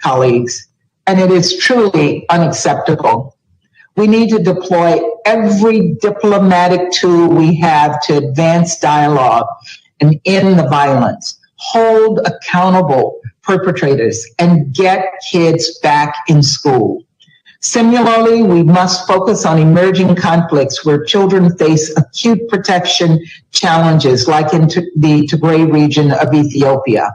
colleagues, and it is truly unacceptable. We need to deploy every diplomatic tool we have to advance dialogue and end the violence, hold accountable perpetrators, and get kids back in school. Similarly, we must focus on emerging conflicts where children face acute protection challenges, like in the Tigray region of Ethiopia.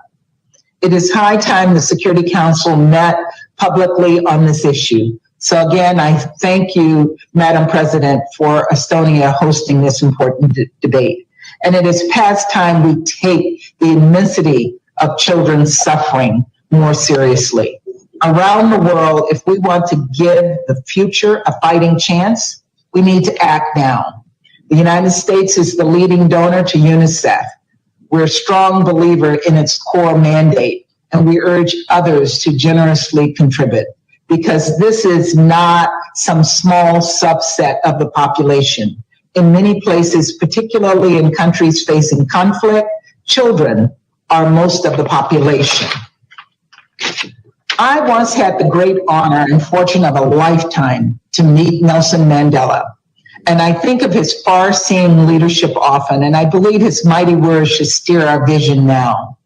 It is high time the Security Council met publicly on this issue. So again, I thank you, Madam President, for Estonia hosting this important debate. And it is past time we take the immensity of children's suffering more seriously. Around the world, if we want to give the future a fighting chance, we need to act now. The United States is the leading donor to UNICEF. We're a strong believer in its core mandate, and we urge others to generously contribute, because this is not some small subset of the population. In many places, particularly in countries facing conflict, children are most of the population. I once had the great honor and fortune of a lifetime to meet Nelson Mandela. And I think of his far-seeing leadership often, and I believe his mighty words should steer our vision now.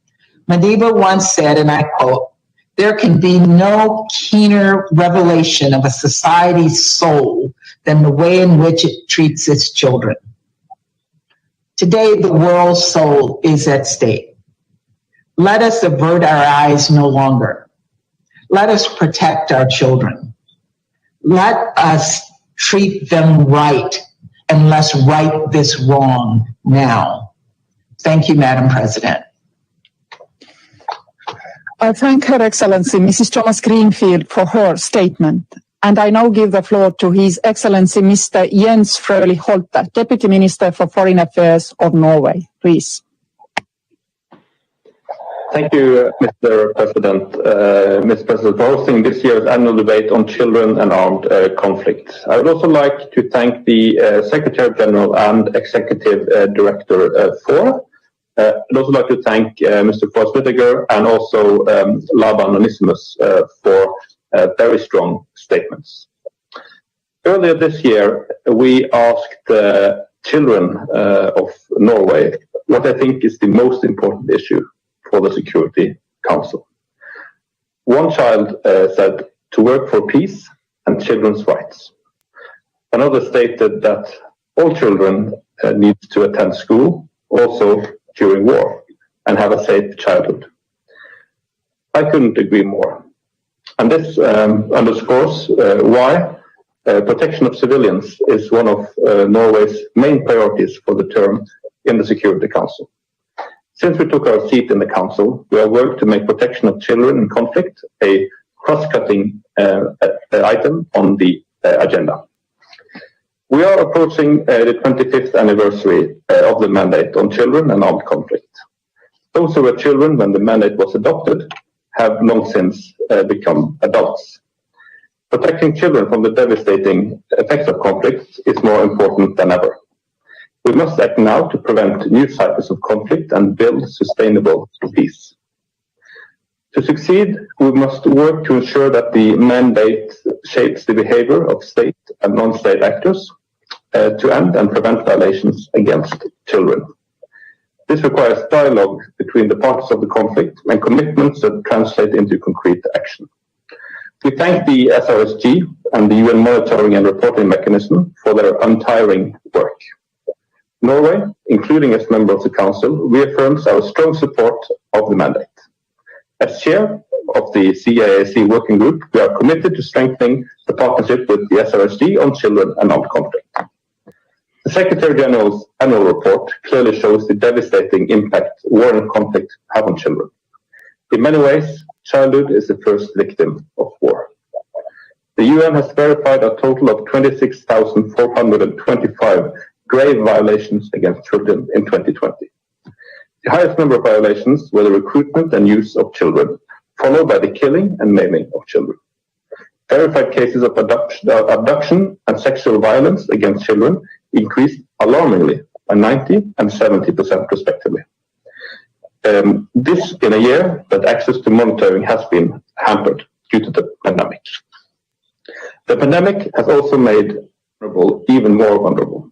Madiba once said, and I quote, "There can be no keener revelation of a society's soul than the way in which it treats its children." Today, the world's soul is at stake. Let us avert our eyes no longer. Let us protect our children. Let us treat them right, and let's right this wrong now. Thank you, Madam President. I thank Her Excellency Mrs. Thomas Greenfield for her statement, and I now give the floor to His Excellency Mr. Jens Frølich Holte, Deputy Minister for Foreign Affairs of Norway. Please. Thank you, Mr. President. Mr. President, for hosting this year's annual debate on children and armed conflict. I would also like to thank the Secretary General and Executive Director I'd also like to thank Mr. Forrest Whitaker and also Laban Onesimus for very strong statements. Earlier this year, we asked children of Norway what I think is the most important issue for the Security Council. One child said to work for peace and children's rights. Another stated that all children need to attend school, also during war, and have a safe childhood. I couldn't agree more. And this underscores why protection of civilians is one of Norway's main priorities for the term in the Security Council. Since we took our seat in the Council, we have worked to make protection of children in conflict a cross-cutting item on the agenda. We are approaching the 25th anniversary of the mandate on children and armed conflict. Those who were children when the mandate was adopted have long since become adults. Protecting children from the devastating effects of conflict is more important than ever. We must act now to prevent new cycles of conflict and build sustainable peace. To succeed, we must work to ensure that the mandate shapes the behavior of state and non-state actors to end and prevent violations against children. This requires dialogue between the parties of the conflict and commitments that translate into concrete action. We thank the SRSG and the UN Monitoring and Reporting Mechanism for their untiring work. Norway, including as member of the Council, reaffirms our strong support of the mandate. As chair of the CIAC working group, we are committed to strengthening the partnership with the SRSG on children and armed conflict. The Secretary General's annual report clearly shows the devastating impact war and conflict have on children. In many ways, childhood is the first victim of war. The UN has verified a total of 26,425 grave violations against children in 2020. The highest number of violations were the recruitment and use of children, followed by the killing and maiming of children. Verified cases of abduction and sexual violence against children increased alarmingly by 90% and 70% respectively. This in a year that access to monitoring has been hampered due to the pandemic. The pandemic has also made vulnerable even more vulnerable.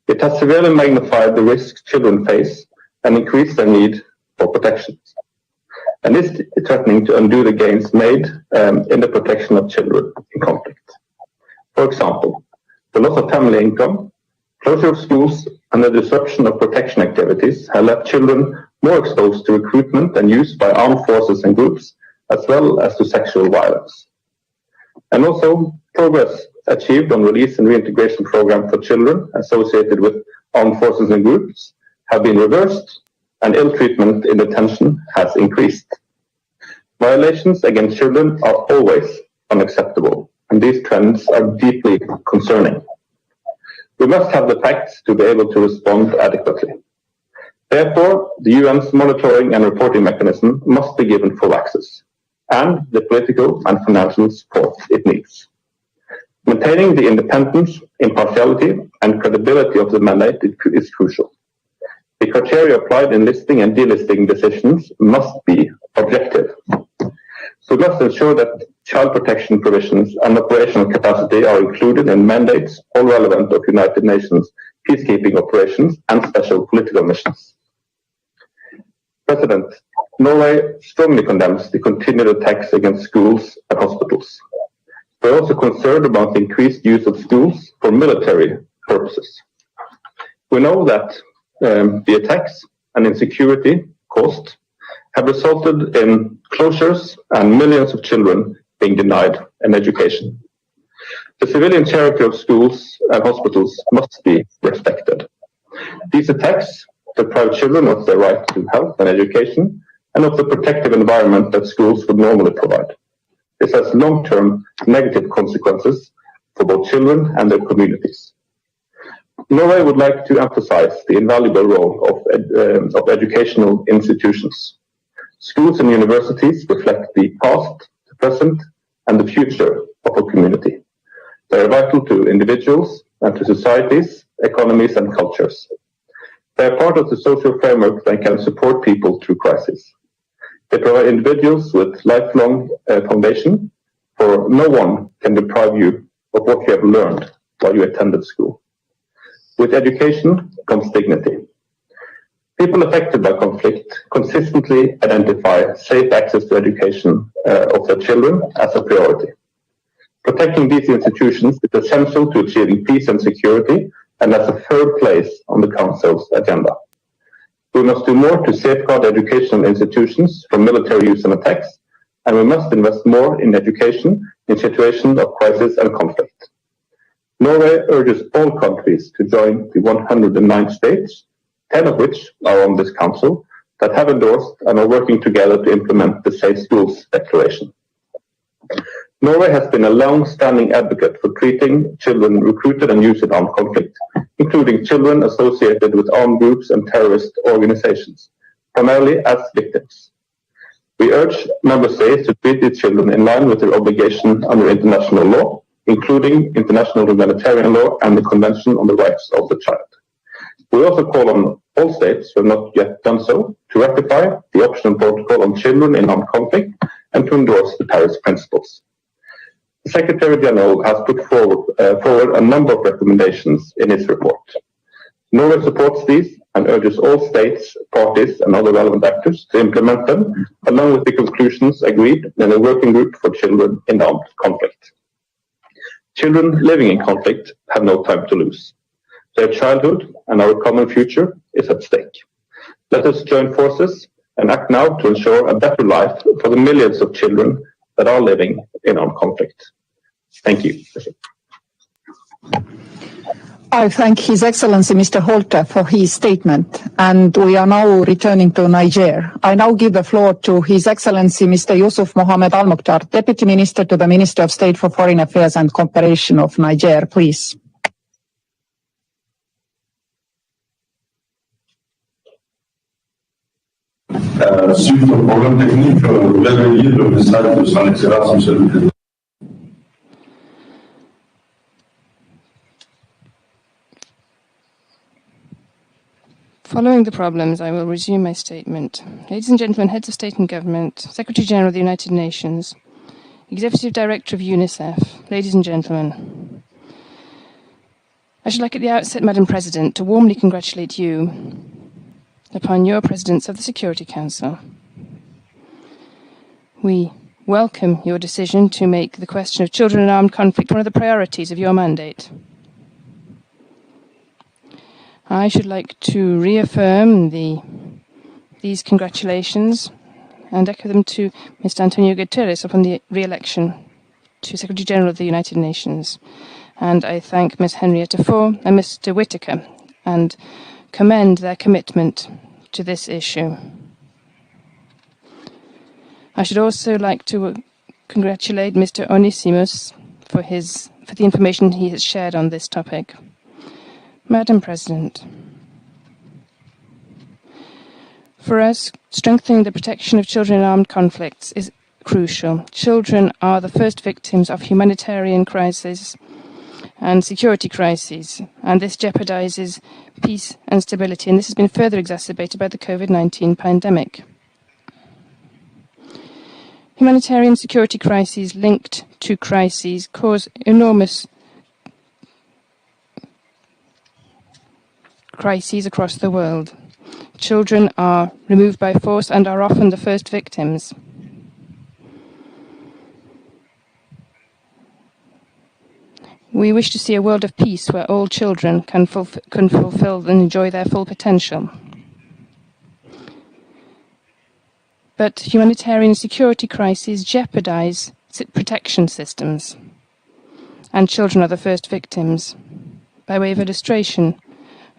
It has severely magnified the risks children face and increased their need for protection. And is threatening to undo the gains made in the protection of children in conflict. For example, the loss of family income, closure of schools, and the disruption of protection activities have left children more exposed to recruitment and use by armed forces and groups, as well as to sexual violence. And also, progress achieved on release and reintegration program for children associated with armed forces and groups have been reversed, and ill treatment in detention has increased. Violations against children are always unacceptable, and these trends are deeply concerning. We must have the facts to be able to respond adequately. Therefore, the UN's monitoring and reporting mechanism must be given full access, and the political and financial support it needs. Maintaining the independence, impartiality, and credibility of the mandate is crucial. The criteria applied in listing and delisting decisions must be objective. So we must ensure that child protection provisions and operational capacity are included in mandates all relevant of United Nations peacekeeping operations and special political missions. President, Norway strongly condemns the continued attacks against schools and hospitals. We are also concerned about the increased use of schools for military purposes. We know that the attacks and insecurity caused have resulted in closures and millions of children being denied an education. The civilian character of schools and hospitals must be respected. These attacks deprive children of their right to health and education and of the protective environment that schools would normally provide. This has long-term negative consequences for both children and their communities. Norway would like to emphasize the invaluable role of educational institutions. Schools and universities reflect the past, the present, and the future of a community. They are vital to individuals and to societies, economies, and cultures. They are part of the social framework that can support people through crisis. They provide individuals with lifelong foundation, for no one can deprive you of what you have learned while you attended school. With education comes dignity. People affected by conflict consistently identify safe access to education of their children as a priority. Protecting these institutions is essential to achieving peace and security, and has a third place on the Council's agenda. We must do more to safeguard educational institutions from military use and attacks, and we must invest more in education in situations of crisis and conflict. Norway urges all countries to join the 109 states, 10 of which are on this council, that have endorsed and are working together to implement the Safe Schools Declaration. Norway has been a long-standing advocate for treating children recruited and used in armed conflict, including children associated with armed groups and terrorist organizations, primarily as victims. We urge member states to treat these children in line with their obligation under international law, including international humanitarian law and the Convention on the Rights of the Child. We also call on all states who have not yet done so to ratify the optional protocol on children in armed conflict and to endorse the Paris principles. The Secretary General has put forward a number of recommendations in his report. Norway supports these and urges all states, parties and other relevant actors to implement them, along with the conclusions agreed in a working group for children in armed conflict. Children living in conflict have no time to lose. Their childhood and our common future is at stake. Let us join forces and act now to ensure a better life for the millions of children that are living in armed conflict. Thank you. I thank His Excellency Mr. Holte for his statement, and we are now returning to Niger. I now give the floor to His Excellency Mr. Yusuf Mohammed Al-Mukhtar, Deputy Minister to the Minister of State for Foreign Affairs and Cooperation of Niger, please. Suite au problème technique, vous verrez le message de son Excellence Monsieur le Président. Following the problems, I will resume my statement. Ladies and gentlemen, heads of state and government, Secretary General of the United Nations, Executive Director of UNICEF, ladies and gentlemen, I should like at the outset, Madam President, to warmly congratulate you upon your Presidents of the Security Council. We welcome your decision to make the question of children in armed conflict one of the priorities of your mandate. I should like to reaffirm these congratulations and echo them to Mr. Antonio Guterres upon the re-election to Secretary General of the United Nations. And I thank Ms. Henrietta Fore and Mr. Whitaker and commend their commitment to this issue. I should also like to congratulate Mr. Onesimus for the information he has shared on this topic. Madam President, for us, strengthening the protection of children in armed conflicts is crucial. Children are the first victims of humanitarian crises and security crises, and this jeopardizes peace and stability, and this has been further exacerbated by the COVID-19 pandemic. Humanitarian security crises linked to crises cause enormous crises across the world. Children are removed by force and are often the first victims. We wish to see a world of peace where all children can fulfill and enjoy their full potential. But humanitarian security crises jeopardize protection systems, and children are the first victims. By way of illustration,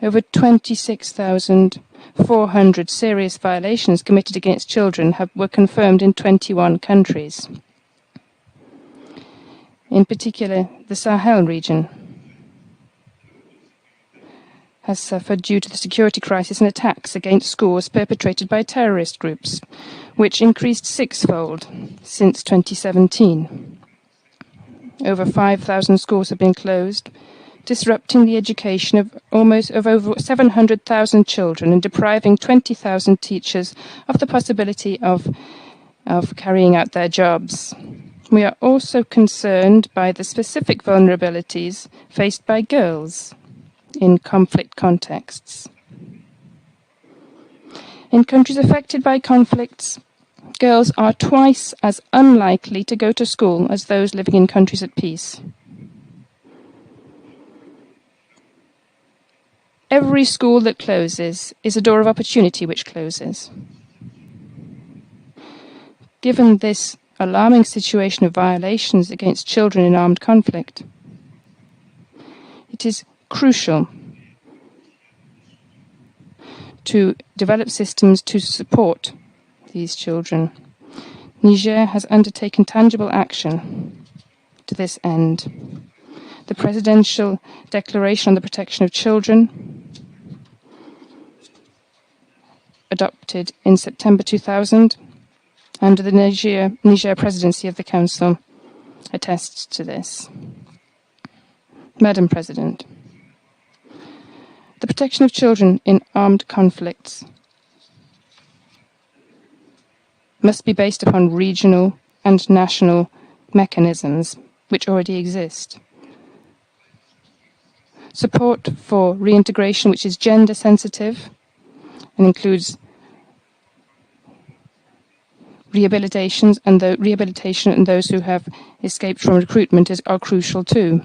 over 26,400 serious violations committed against children were confirmed in 21 countries. In particular, the Sahel region has suffered due to the security crisis and attacks against schools perpetrated by terrorist groups, which increased sixfold since 2017. Over 5,000 schools have been closed, disrupting the education of over 700,000 children and depriving 20,000 teachers of the possibility of carrying out their jobs. We are also concerned by the specific vulnerabilities faced by girls in conflict contexts. In countries affected by conflicts, girls are twice as unlikely to go to school as those living in countries at peace. Every school that closes is a door of opportunity which closes. Given this alarming situation of violations against children in armed conflict, it is crucial to develop systems to support these children. Niger has undertaken tangible action to this end. The Presidential Declaration on the Protection of Children, adopted in September 2000, under the Niger presidency of the Council, attests to this. Madam President, the protection of children in armed conflicts must be based upon regional and national mechanisms which already exist. Support for reintegration, which is gender sensitive and includes rehabilitation and those who have escaped from recruitment are crucial too.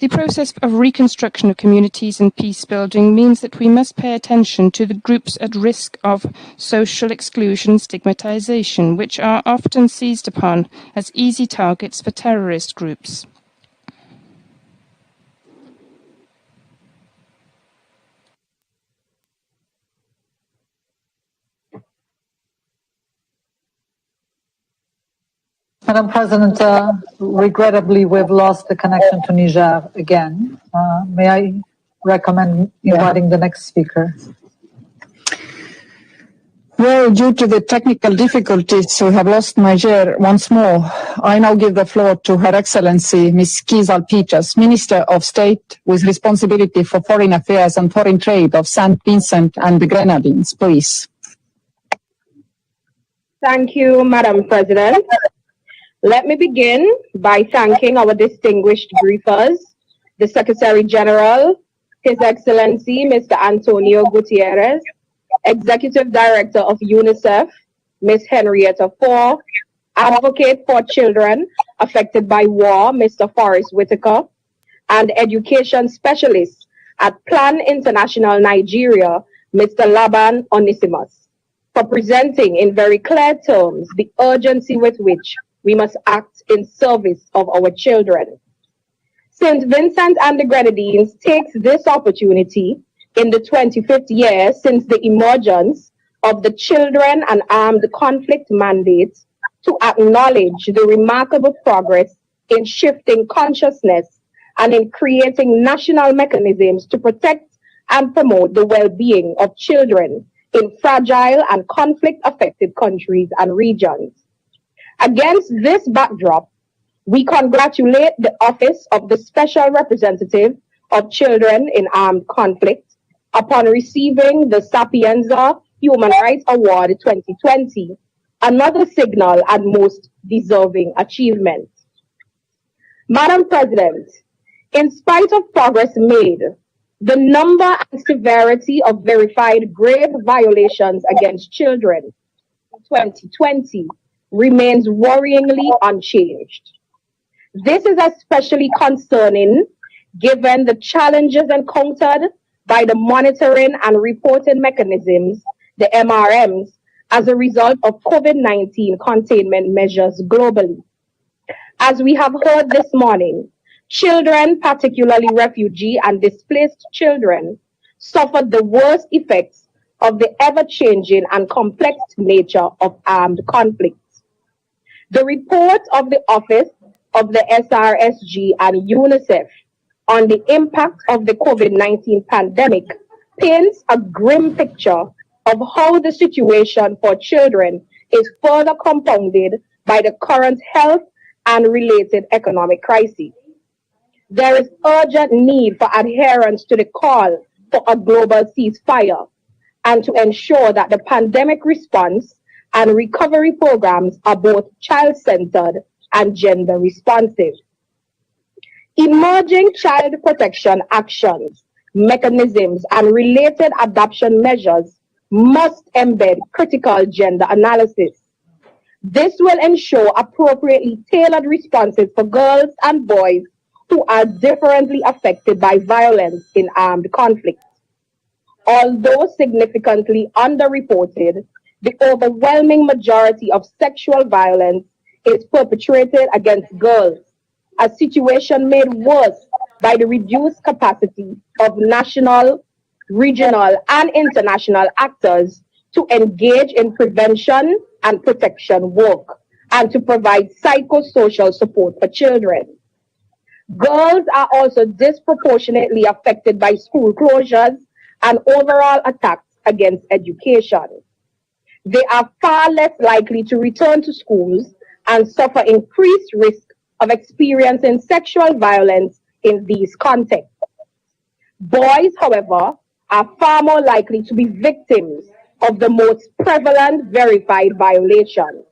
The process of reconstruction of communities and peace building means that we must pay attention to the groups at risk of social exclusion and stigmatization, which are often seized upon as easy targets for terrorist groups. Madam President, regrettably, we've lost the connection to Niger again. May I recommend inviting the next speaker? Well, due to the technical difficulties, we have lost Niger once more. I now give the floor to Her Excellency Ms. Kizal-Peters, Minister of State with responsibility for foreign affairs and foreign trade of St. Vincent and the Grenadines, please. Thank you, Madam President. Let me begin by thanking our distinguished briefers, the Secretary General, His Excellency Mr. Antonio Gutierrez, Executive Director of UNICEF, Ms. Henrietta Fore, Advocate for Children affected by war, Mr. Forrest Whitaker, and Education Specialist at Plan International Nigeria, Mr. Laban Onesimus, for presenting in very clear terms the urgency with which we must act in service of our children. St. Vincent and the Grenadines takes this opportunity in the 25th year since the emergence of the Children and Armed Conflict Mandate to acknowledge the remarkable progress in shifting consciousness and in creating national mechanisms to protect and promote the well-being of children in fragile and conflict-affected countries and regions. Against this backdrop, we congratulate the Office of the Special Representative of Children in Armed Conflict upon receiving the Sapienza Human Rights Award 2020, another signal and most deserving achievement. Madam President, in spite of progress made, the number and severity of verified grave violations against children in 2020 remains worryingly unchanged. This is especially concerning given the challenges encountered by the monitoring and reporting mechanisms, the MRMs, as a result of COVID-19 containment measures globally. As we have heard this morning, children, particularly refugee and displaced children, suffered the worst effects of the ever-changing and complex nature of armed conflicts. The report of the Office of the SRSG and UNICEF on the impact of the COVID-19 pandemic paints a grim picture of how the situation for children is further compounded by the current health and related economic crisis. There is urgent need for adherence to the call for a global ceasefire and to ensure that the pandemic response and recovery programs are both child-centered and gender responsive. Emerging child protection actions, mechanisms, and related adoption measures must embed critical gender analysis. This will ensure appropriately tailored responses for girls and boys who are differently affected by violence in armed conflict. Although significantly underreported, the overwhelming majority of sexual violence is perpetrated against girls, a situation made worse by the reduced capacity of national, regional, and international actors to engage in prevention and protection work and to provide psychosocial support for children. Girls are also disproportionately affected by school closures and overall attacks against education. They are far less likely to return to schools and suffer increased risk of experiencing sexual violence in these contexts. Boys, however, are far more likely to be victims of the most prevalent verified violations.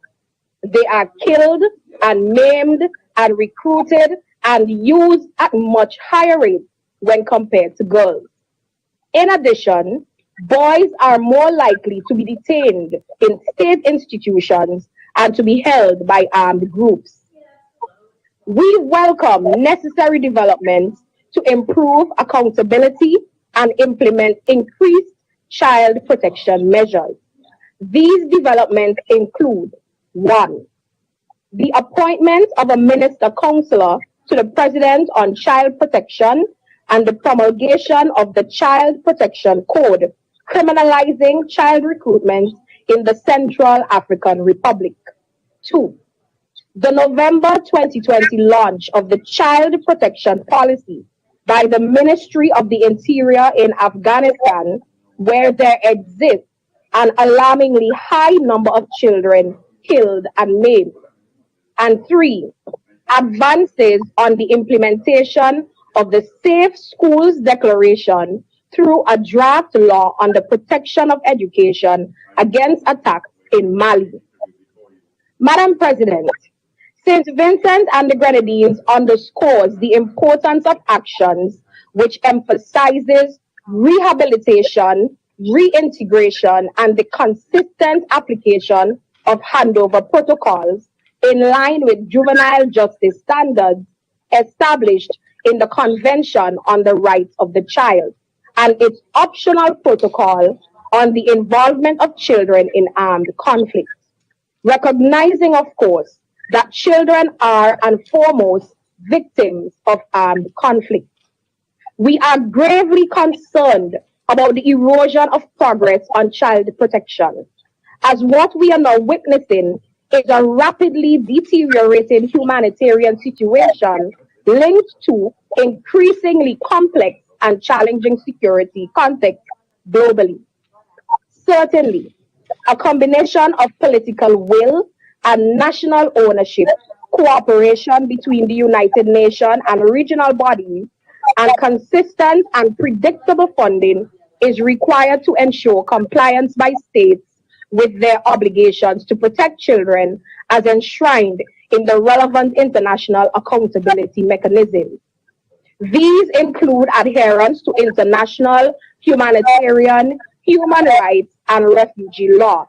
They are killed and maimed and recruited and used at much higher rates when compared to girls. In addition, boys are more likely to be detained in state institutions and to be held by armed groups. We welcome necessary developments to improve accountability and implement increased child protection measures. These developments include: 1. The appointment of a minister counselor to the President on Child Protection and the promulgation of the Child Protection Code, criminalizing child recruitment in the Central African Republic. 2. The November 2020 launch of the Child Protection Policy by the Ministry of the Interior in Afghanistan, where there exists an alarmingly high number of children killed and maimed. And 3, advances on the implementation of the Safe Schools Declaration through a draft law on the protection of education against attacks in Mali. Madam President, St. Vincent and the Grenadines underscores the importance of actions which emphasizes rehabilitation, reintegration, and the consistent application of handover protocols in line with juvenile justice standards established in the Convention on the Rights of the Child and its optional protocol on the involvement of children in armed conflicts. Recognizing, of course, that children are and foremost victims of armed conflict. We are gravely concerned about the erosion of progress on child protection, as what we are now witnessing is a rapidly deteriorating humanitarian situation linked to increasingly complex and challenging security contexts globally. Certainly, a combination of political will and national ownership, cooperation between the United Nations and regional bodies, and consistent and predictable funding is required to ensure compliance by states with their obligations to protect children as enshrined in the relevant international accountability mechanisms. These include adherence to international, humanitarian, human rights, and refugee law,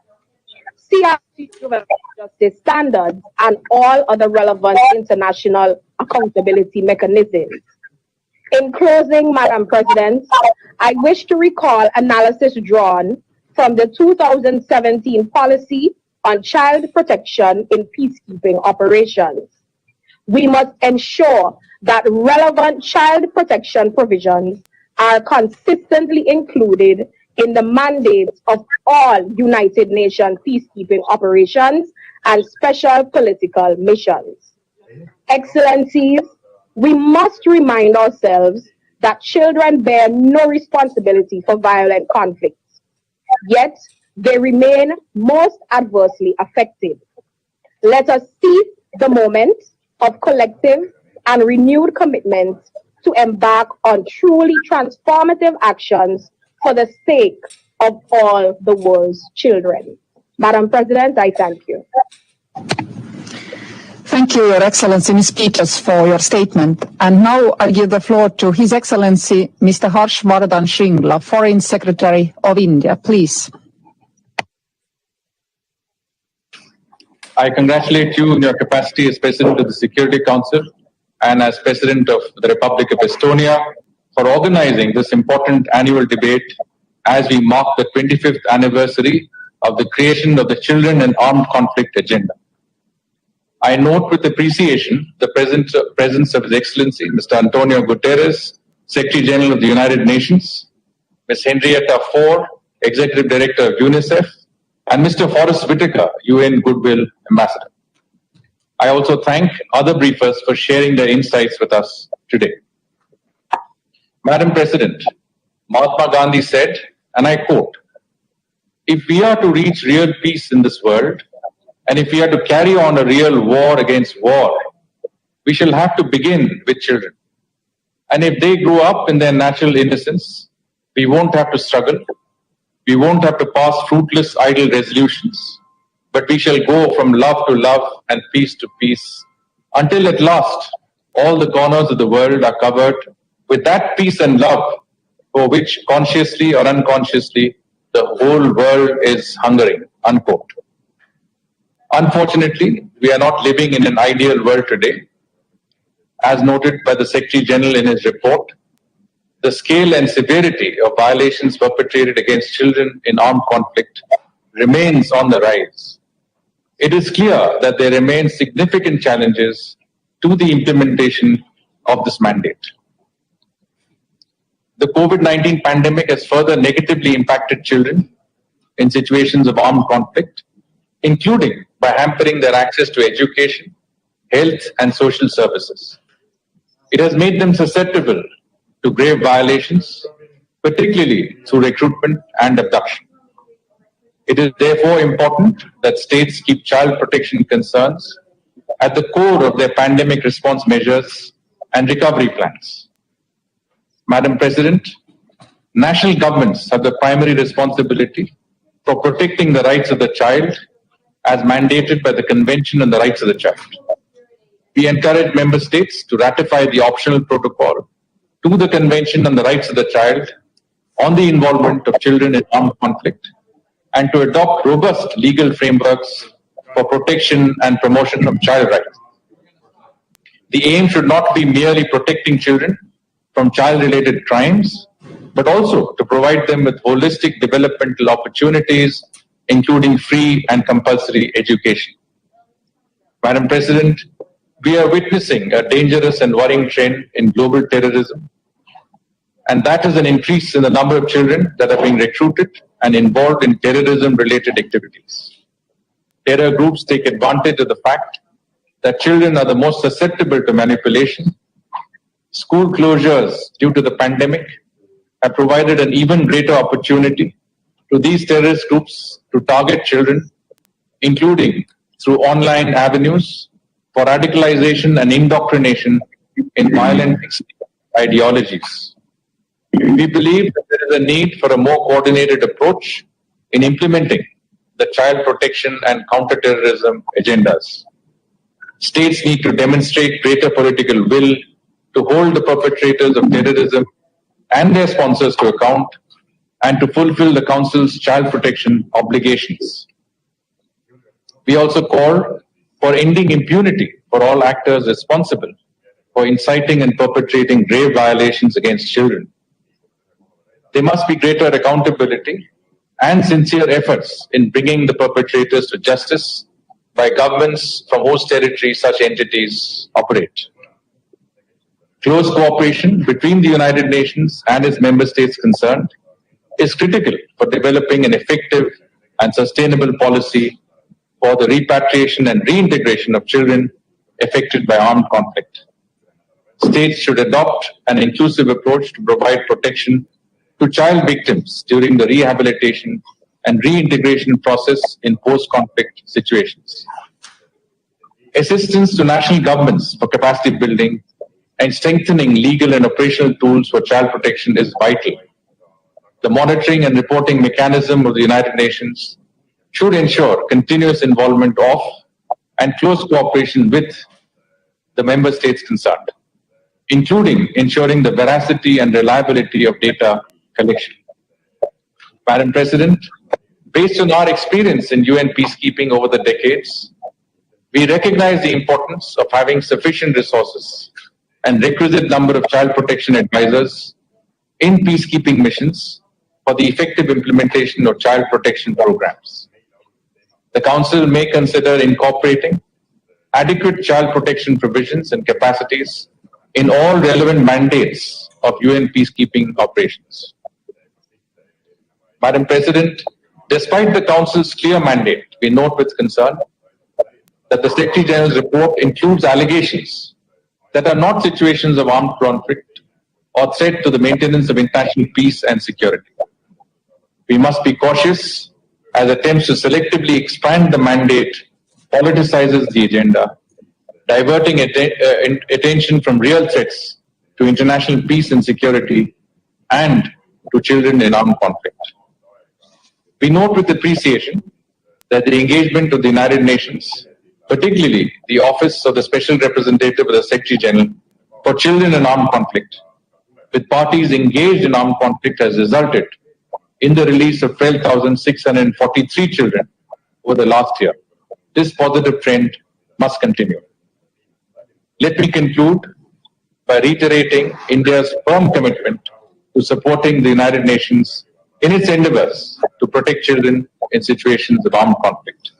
CRC juvenile justice standards, and all other relevant international accountability mechanisms. In closing, Madam President, I wish to recall analysis drawn from the 2017 Policy on Child Protection in Peacekeeping Operations. We must ensure that relevant child protection provisions are consistently included in the mandates of all United Nations peacekeeping operations and special political missions. Excellencies, we must remind ourselves that children bear no responsibility for violent conflicts, yet they remain most adversely affected. Let us seize the moment of collective and renewed commitment to embark on truly transformative actions for the sake of all the world's children. Madam President, I thank you. Thank you, Your Excellency, Ms. Peters, for your statement. And now I give the floor to His Excellency, Mr. Harshvardhan Shringla, Foreign Secretary of India. Please. I congratulate you in your capacity as President of the Security Council and as President of the Republic of Estonia for organizing this important annual debate as we mark the 25th anniversary of the creation of the Children in Armed Conflict Agenda. I note with appreciation the presence of His Excellency, Mr. Antonio Guterres, Secretary General of the United Nations, Ms. Henrietta Fore, Executive Director of UNICEF, and Mr. Forrest Whitaker, UN Goodwill Ambassador. I also thank other briefers for sharing their insights with us today. Madam President, Mahatma Gandhi said, and I quote, "If we are to reach real peace in this world, and if we are to carry on a real war against war, we shall have to begin with children. And if they grow up in their natural innocence, we won't have to struggle. We won't have to pass fruitless, idle resolutions, but we shall go from love to love and peace to peace, until at last all the corners of the world are covered with that peace and love for which consciously or unconsciously the whole world is hungering," unquote. Unfortunately, we are not living in an ideal world today. As noted by the Secretary General in his report, the scale and severity of violations perpetrated against children in armed conflict remains on the rise. It is clear that there remain significant challenges to the implementation of this mandate. The COVID-19 pandemic has further negatively impacted children in situations of armed conflict, including by hampering their access to education, health, and social services. It has made them susceptible to grave violations, particularly through recruitment and abduction. It is therefore important that states keep child protection concerns at the core of their pandemic response measures and recovery plans. Madam President, national governments have the primary responsibility for protecting the rights of the child as mandated by the Convention on the Rights of the Child. We encourage member states to ratify the optional protocol to the Convention on the Rights of the Child on the involvement of children in armed conflict and to adopt robust legal frameworks for protection and promotion of child rights. The aim should not be merely protecting children from child-related crimes, but also to provide them with holistic developmental opportunities, including free and compulsory education. Madam President, we are witnessing a dangerous and worrying trend in global terrorism, and that is an increase in the number of children that are being recruited and involved in terrorism-related activities. Terror groups take advantage of the fact that children are the most susceptible to manipulation. School closures due to the pandemic have provided an even greater opportunity to these terrorist groups to target children, including through online avenues for radicalization and indoctrination in violent ideologies. We believe that there is a need for a more coordinated approach in implementing the child protection and counterterrorism agendas. States need to demonstrate greater political will to hold the perpetrators of terrorism and their sponsors to account and to fulfill the Council's child protection obligations. We also call for ending impunity for all actors responsible for inciting and perpetrating grave violations against children. There must be greater accountability and sincere efforts in bringing the perpetrators to justice by governments from whose territory such entities operate. Close cooperation between the United Nations and its member states concerned is critical for developing an effective and sustainable policy for the repatriation and reintegration of children affected by armed conflict. States should adopt an inclusive approach to provide protection to child victims during the rehabilitation and reintegration process in post-conflict situations. Assistance to national governments for capacity building and strengthening legal and operational tools for child protection is vital. The monitoring and reporting mechanism of the United Nations should ensure continuous involvement of and close cooperation with the member states concerned, including ensuring the veracity and reliability of data collection. Madam President, based on our experience in UN peacekeeping over the decades, we recognize the importance of having sufficient resources and requisite number of child protection advisors in peacekeeping missions for the effective implementation of child protection programs. The Council may consider incorporating adequate child protection provisions and capacities in all relevant mandates of UN peacekeeping operations. Madam President, despite the Council's clear mandate, we note with concern that the Secretary General's report includes allegations that are not situations of armed conflict or threat to the maintenance of international peace and security. We must be cautious as attempts to selectively expand the mandate politicizes the agenda, diverting attention from real threats to international peace and security and to children in armed conflict. We note with appreciation that the engagement of the United Nations, particularly the Office of the Special Representative of the Secretary General for Children in Armed Conflict, with parties engaged in armed conflict has resulted in the release of 12,643 children over the last year. This positive trend must continue. Let me conclude by reiterating India's firm commitment to supporting the United Nations in its endeavors to protect children in situations of armed conflict.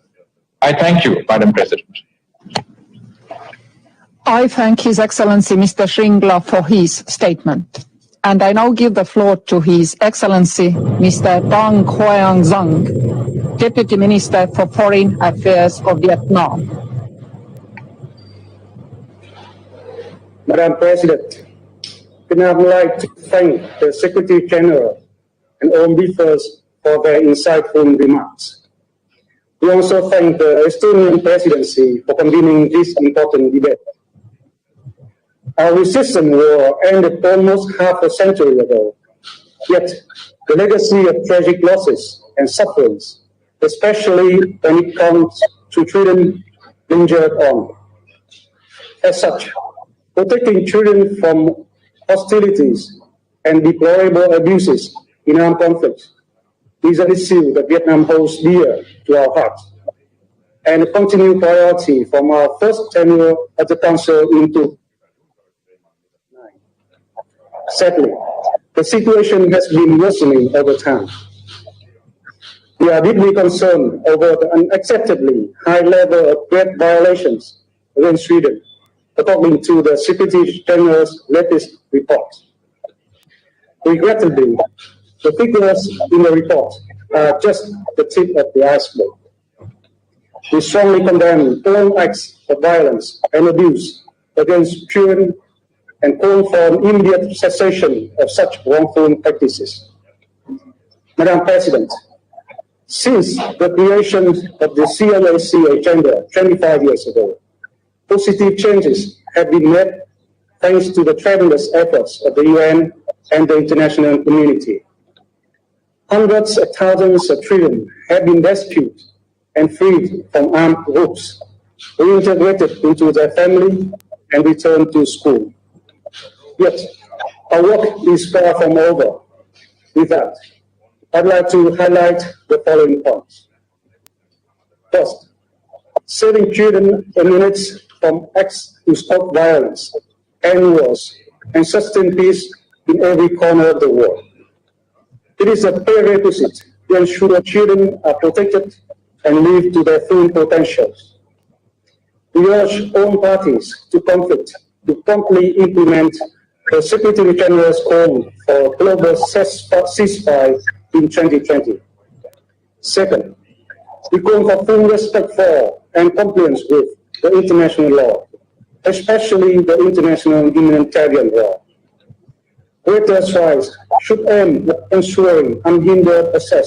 I thank you, Madam President. I thank His Excellency Mr. Shringla for his statement. And I now give the floor to His Excellency Mr. Bang Khoeang Zang, Deputy Minister for Foreign Affairs of Vietnam. Madam President, I would like to thank the Secretary General and all members for their insightful remarks. We also thank the Estonian presidency for convening this important debate. Our resistance war ended almost half a century ago, yet the legacy of tragic losses and sufferings, especially when it comes to children, lingered on. As such, protecting children from hostilities and deplorable abuses in armed conflicts is an issue that Vietnam holds dear to our hearts and a continued priority from our first tenure at the Council in 2009. Sadly, the situation has been worsening over time. We are deeply concerned over the unacceptably high level of threat violations against Sweden, according to the Secretary General's latest report. Regrettably, the figures in the report are just the tip of the iceberg. We strongly condemn all acts of violence and abuse against children and call for an immediate cessation of such wrongful practices. Madam President, since the creation of the CLAC agenda 25 years ago, positive changes have been made thanks to the tremendous efforts of the UN and the international community. Hundreds of thousands of children have been rescued and freed from armed groups, reintegrated into their family, and returned to school. Yet, our work is far from over. With that, I'd like to highlight the following points. First, saving children and minutes from acts to stop violence, end wars, and sustain peace in every corner of the world. It is a prerequisite to ensure children are protected and live to their full potentials. We urge all parties to conflict to promptly implement the Secretary General's call for global ceasefire in 2020. Second, we call for full respect for and compliance with the international law, especially the international humanitarian law. Greater strides should aim at ensuring unhindered access